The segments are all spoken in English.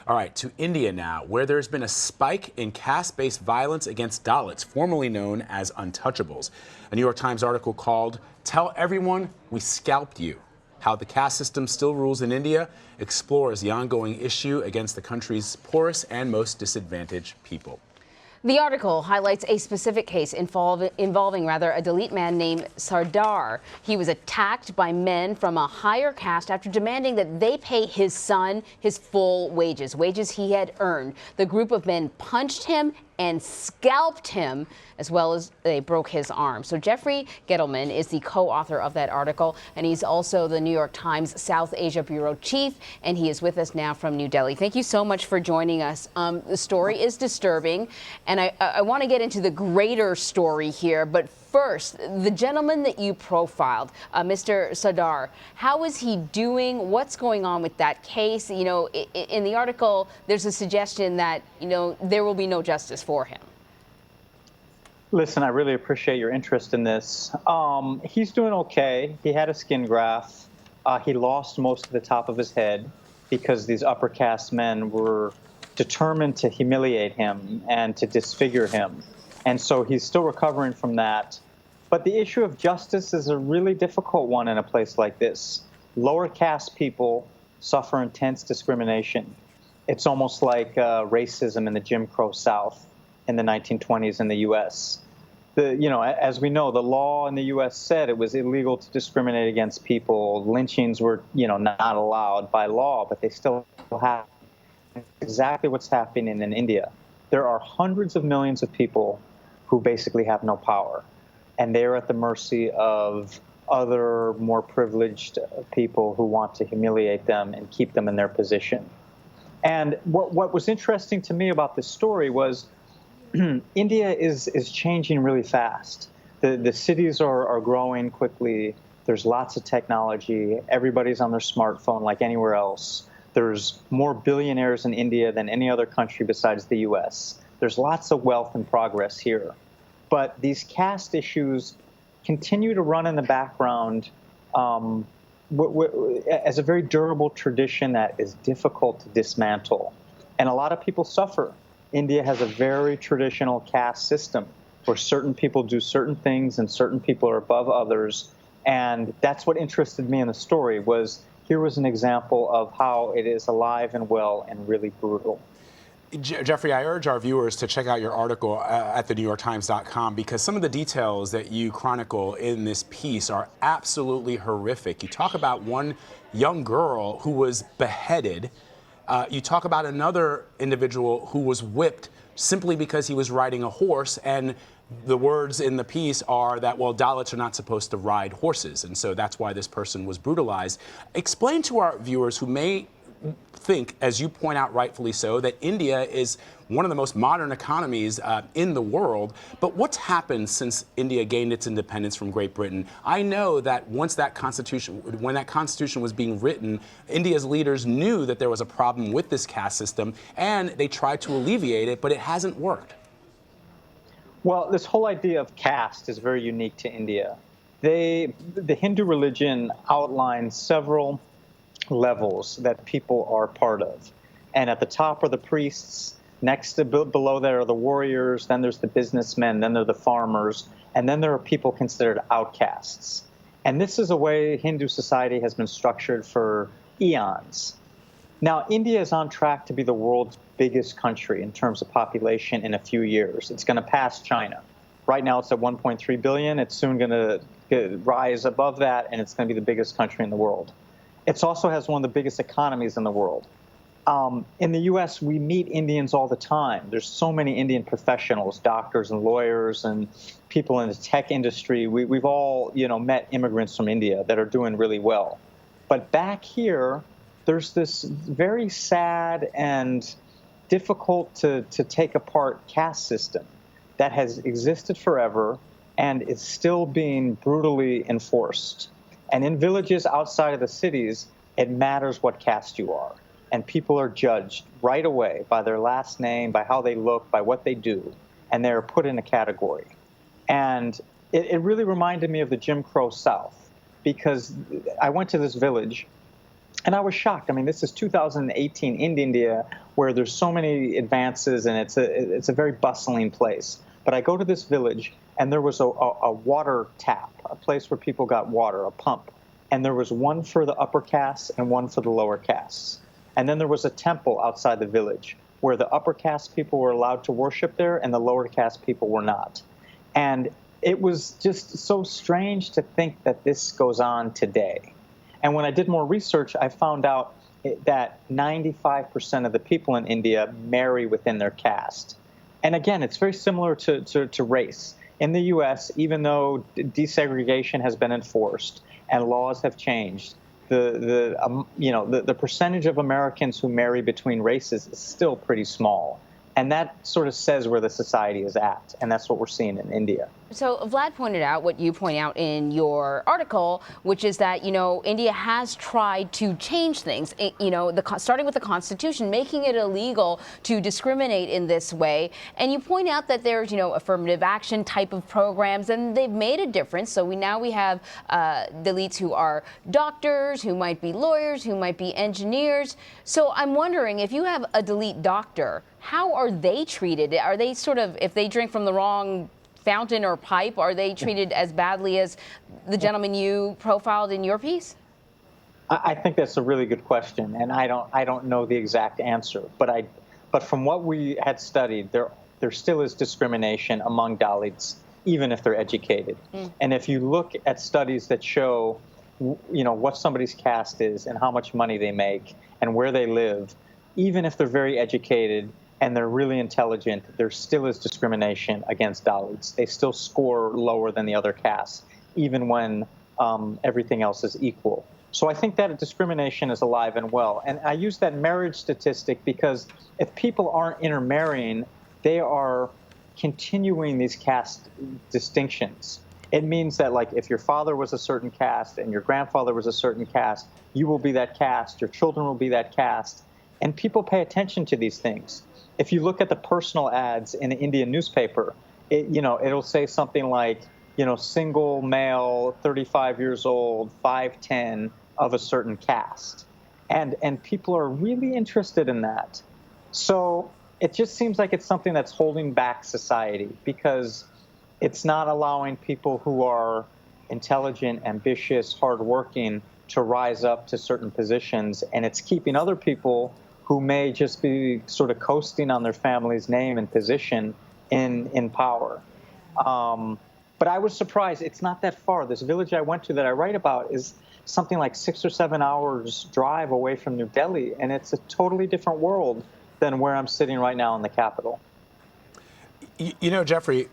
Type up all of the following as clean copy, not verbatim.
All right, to India now, where there's been a spike in caste-based violence against Dalits, formerly known as untouchables. A New York Times article called "Tell Everyone We Scalped You: How the Caste System Still Rules in India" explores the ongoing issue against the country's poorest and most disadvantaged people. The article highlights a specific case involving a Dalit man named Sardar. He was attacked by men from a higher caste after demanding that they pay his son his full wages he had earned. The group of men punched him and scalped him, as well as they broke his arm. So Jeffrey Gettleman is the co-author of that article, and he's also the New York Times South Asia Bureau Chief, and he is with us now from New Delhi. Thank you so much for joining us. The story is disturbing, and I want to get into the greater story here, but first, the gentleman that you profiled, Mr. Sardar, how is he doing? What's going on with that case? You know, in the article, there's a suggestion that, you know, there will be no justice for him. Listen, I really appreciate your interest in this. He's doing okay. He had a skin graft. He lost most of the top of his head because these upper caste men were determined to humiliate him and to disfigure him. And so he's still recovering from that. But the issue of justice is a really difficult one in a place like this. Lower caste people suffer intense discrimination. It's almost like racism in the Jim Crow South in the 1920s in the U.S. As we know, the law in the U.S. said it was illegal to discriminate against people. Lynchings were, not allowed by law, but they still happen. Exactly what's happening in India. There are hundreds of millions of people who basically have no power, and they're at the mercy of other more privileged people who want to humiliate them and keep them in their position. And what was interesting to me about this story was India is changing really fast. The cities are growing quickly. There's lots of technology. Everybody's on their smartphone like anywhere else. There's more billionaires in India than any other country besides the U.S. There's lots of wealth and progress here. But these caste issues continue to run in the background as a very durable tradition that is difficult to dismantle. And a lot of people suffer. India has a very traditional caste system where certain people do certain things and certain people are above others. And that's what interested me in the story. Here was an example of how it is alive and well and really brutal. Jeffrey, I urge our viewers to check out your article at thenewyorktimes.com, because some of the details that you chronicle in this piece are absolutely horrific. You talk about one young girl who was beheaded. You talk about another individual who was whipped simply because he was riding a horse, and the words in the piece are that, well, Dalits are not supposed to ride horses, and so that's why this person was brutalized. Explain to our viewers who may think, as you point out rightfully so, that India is one of the most modern economies in the world. But what's happened since India gained its independence from Great Britain? I know that when that constitution was being written, India's leaders knew that there was a problem with this caste system, and they tried to alleviate it, but it hasn't worked. Well, this whole idea of caste is very unique to India. The Hindu religion outlines several levels that people are part of. And at the top are the priests, below there are the warriors, then there's the businessmen, then there are the farmers, and then there are people considered outcasts. And this is a way Hindu society has been structured for eons. Now, India is on track to be the world's biggest country in terms of population in a few years. It's going to pass China. Right now it's at 1.3 billion. It's soon going to rise above that, and it's going to be the biggest country in the world. It also has one of the biggest economies in the world. In the U.S., we meet Indians all the time. There's so many Indian professionals, doctors and lawyers and people in the tech industry. We've all, met immigrants from India that are doing really well. But back here, there's this very sad and difficult to take apart caste system that has existed forever and is still being brutally enforced. And in villages outside of the cities, it matters what caste you are. And people are judged right away by their last name, by how they look, by what they do. And they're put in a category. And it really reminded me of the Jim Crow South, because I went to this village and I was shocked. I mean, this is 2018 in India, where there's so many advances and it's a very bustling place. But I go to this village, and there was a water tap, a place where people got water, a pump. And there was one for the upper castes and one for the lower castes. And then there was a temple outside the village where the upper caste people were allowed to worship there and the lower caste people were not. And it was just so strange to think that this goes on today. And when I did more research, I found out that 95% of the people in India marry within their caste. And again, it's very similar to race. In the U.S., even though desegregation has been enforced and laws have changed, the percentage of Americans who marry between races is still pretty small. And that sort of says where the society is at, and that's what we're seeing in India. So Vlad pointed out what you point out in your article, which is that, India has tried to change things, starting with the Constitution, making it illegal to discriminate in this way. And you point out that there's, affirmative action type of programs, and they've made a difference. So now we have Dalits who are doctors, who might be lawyers, who might be engineers. So I'm wondering, if you have a Dalit doctor, how are they treated? Are they if they drink from the wrong fountain or pipe, are they treated as badly as the gentleman you profiled in your piece? I think that's a really good question, and I don't know the exact answer. But from what we had studied, there still is discrimination among Dalits, even if they're educated. And if you look at studies that show, what somebody's caste is and how much money they make and where they live, even if they're very educated and they're really intelligent, there still is discrimination against Dalits. They still score lower than the other castes, even when everything else is equal. So I think that discrimination is alive and well. And I use that marriage statistic because if people aren't intermarrying, they are continuing these caste distinctions. It means that, like, if your father was a certain caste and your grandfather was a certain caste, you will be that caste, your children will be that caste. And people pay attention to these things. If you look at the personal ads in an Indian newspaper, it'll say something like, single male, 35 years old, 5'10", of a certain caste. And people are really interested in that. So it just seems like it's something that's holding back society because it's not allowing people who are intelligent, ambitious, hardworking to rise up to certain positions, and it's keeping other people who may just be sort of coasting on their family's name and position in power. But I was surprised. It's not that far. This village I went to that I write about is something like 6 or 7 hours drive away from New Delhi, and it's a totally different world than where I'm sitting right now in the capital. Jeffrey,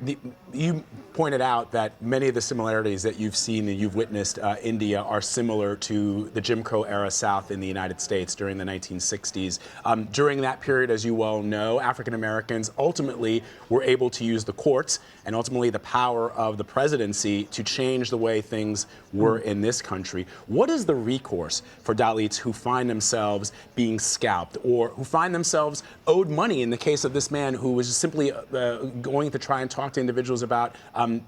you pointed out that many of the similarities that you've seen and you've witnessed India are similar to the Jim Crow era South in the United States during the 1960s. During that period, as you well know, African Americans ultimately were able to use the courts and ultimately the power of the presidency to change the way things were in this country. What is the recourse for Dalits who find themselves being scalped or who find themselves owed money, in the case of this man who was simply going to try and talk to individuals about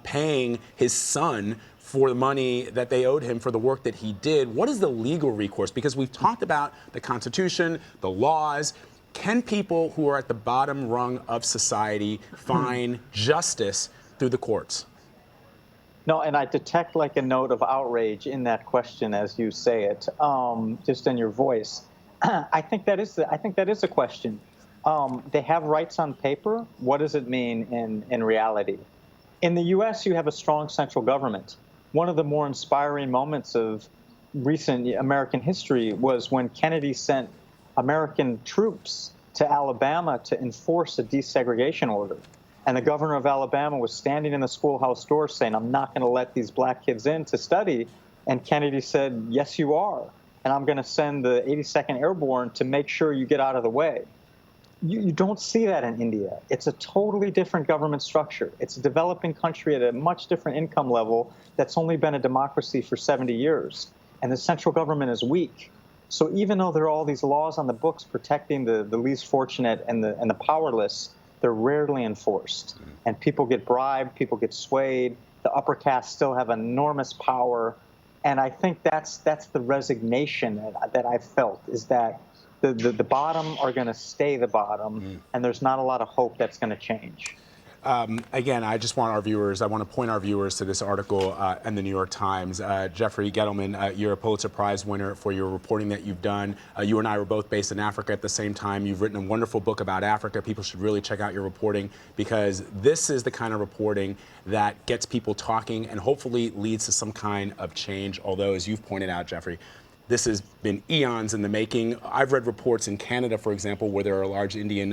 paying his son for the money that they owed him for the work that he did? What is the legal recourse? Because we've talked about the Constitution, the laws. Can people who are at the bottom rung of society find justice through the courts? No, and I detect like a note of outrage in that question as you say it, just in your voice. I think that is a question. They have rights on paper. What does it mean in reality? In the U.S., you have a strong central government. One of the more inspiring moments of recent American history was when Kennedy sent American troops to Alabama to enforce a desegregation order. And the governor of Alabama was standing in the schoolhouse door saying, "I'm not going to let these black kids in to study." And Kennedy said, "Yes, you are. And I'm going to send the 82nd Airborne to make sure you get out of the way." You don't see that in India. It's a totally different government structure. It's a developing country at a much different income level that's only been a democracy for 70 years. And the central government is weak. So even though there are all these laws on the books protecting the least fortunate and the powerless, they're rarely enforced. And people get bribed, people get swayed. The upper caste still have enormous power. And I think that's the resignation that I've felt, is that the bottom are going to stay the bottom, and there's not a lot of hope that's going to change. Again, I just want I want to point our viewers to this article in the New York Times. Jeffrey Gettleman, you're a Pulitzer Prize winner for your reporting that you've done. You and I were both based in Africa at the same time. You've written a wonderful book about Africa. People should really check out your reporting, because this is the kind of reporting that gets people talking and hopefully leads to some kind of change. Although, as you've pointed out, Jeffrey, this has been eons in the making. I've read reports in Canada, for example, where there are large Indian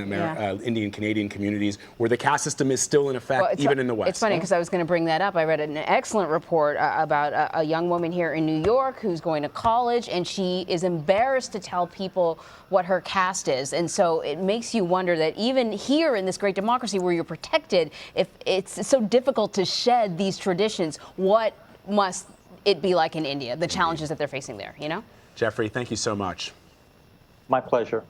Canadian communities where the caste system is still in effect, even in the West. It's funny, because I was going to bring that up. I read an excellent report about a young woman here in New York who's going to college, and she is embarrassed to tell people what her caste is. And so it makes you wonder that even here in this great democracy where you're protected, if it's so difficult to shed these traditions, what must it be like in India, the challenges that they're facing there, you know? Jeffrey, thank you so much. My pleasure.